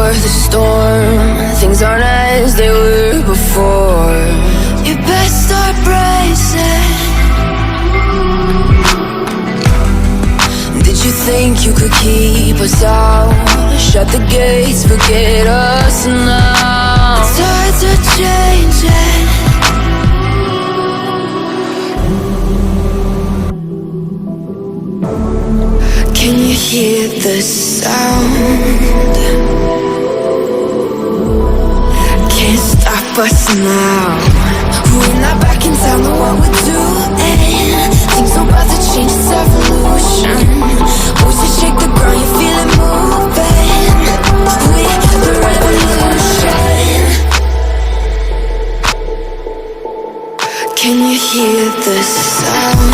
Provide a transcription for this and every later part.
before the storm. Things aren't as they were before. You best start bracing. Did you think you could keep us out? Shut the gates, forget us now. Tides are changing. Can you hear the sound? Can't stop us now. We're not back in town, know what we're doing. Things are about to change, it's evolution. Voices shake the ground, you feel it moving. We're the revolution. Can you hear the sound?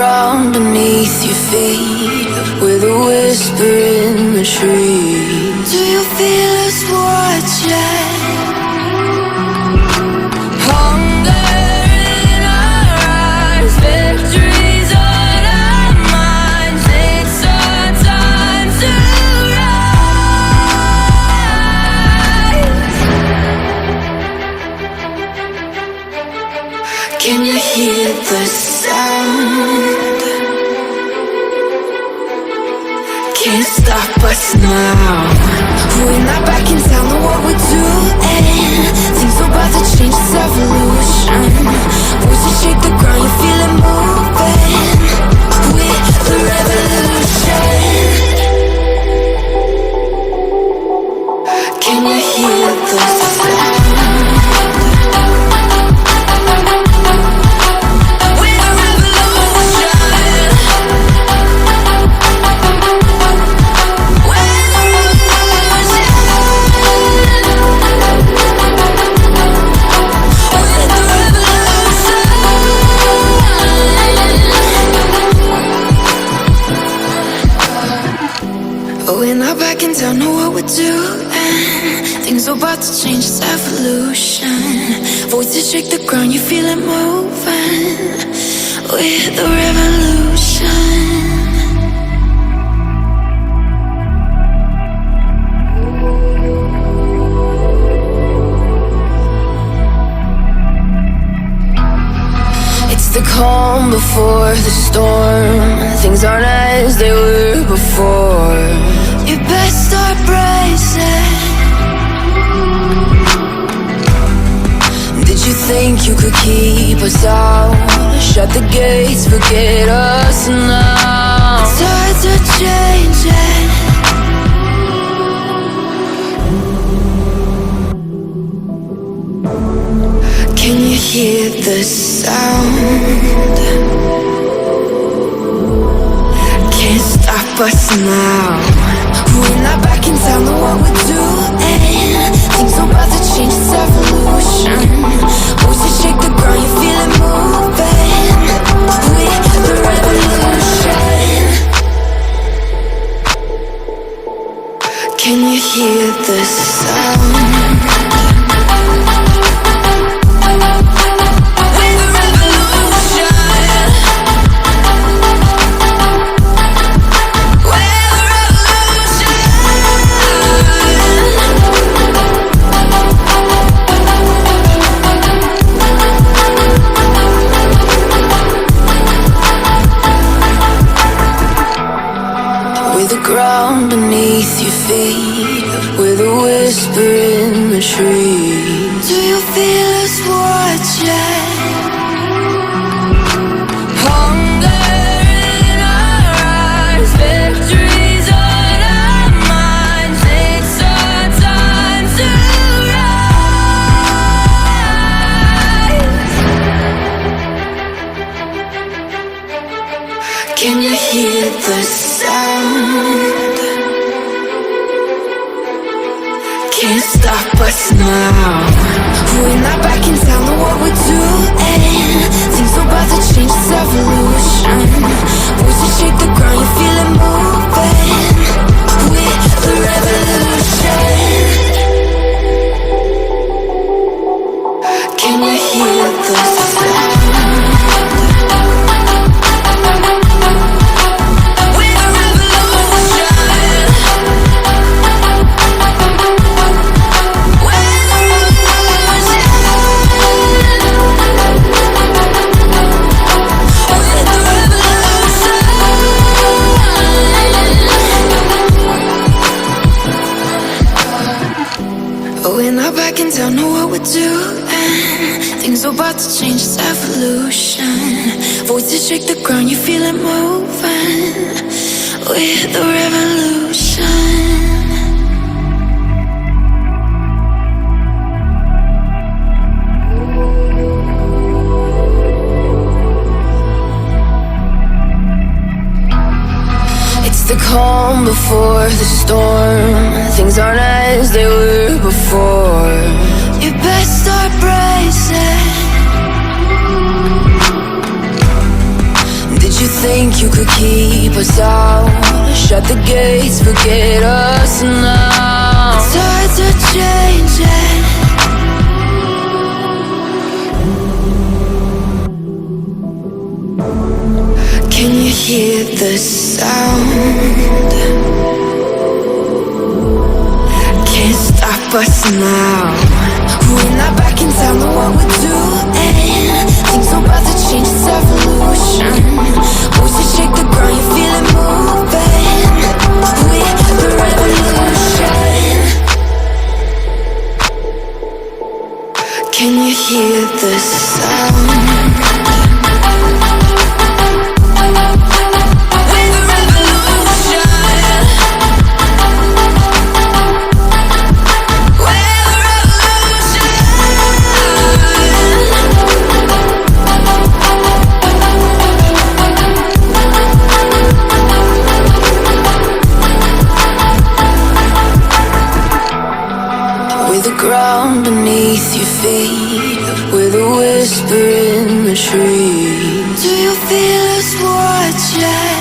Ground beneath your feet, with a whisper in the trees. Do you feel us watching? Hunger in our eyes, victories on our minds. It's our time to rise. Can you hear the sound? Can't stop us now. We're not back in town, know what we're doing. Things are about to change, it's evolution. Voices shake the ground, you feel it moving. We're the revolution. Can you hear the sound? We're not back in town, know what we're doing. Things are about to change, it's evolution. Voices shake the ground, you feel it moving. We're the revolution. It's the calm before the storm. Things aren't as they were before. You best start bracing. Did you think you could keep us out? Shut the gates, forget us now. Tides are changing. Can you hear the sound? Can't stop us now. We're not back in town, know what we're doing. Things are about to change, it's evolution. Voices shake the ground, you feel it moving. We're the revolution. Can you hear the sound? Ground beneath your feet, with a whisper in the trees. Do you feel us watching? Hunger in our eyes, victories on our minds. It's our time to rise. Can you hear the sound? Can't stop us now. We're not back in town, know what we're doing. we're doing. Things are about to change, it's evolution. Voices shake the ground, you feel it moving. We're the revolution. The calm before the storm. Things aren't as they were before. You best start bracing. Did you think you could keep us out? Shut the gates, forget us now. The tides are changing. Can you hear the sound? Can't stop us now. We're not back in town, know what we're doing. Things are about to change, it's evolution. Voices shake the ground, you feel it moving. We're the revolution. Can you hear the sound? The ground beneath your feet, with a whisper in the trees. Do you feel us watching?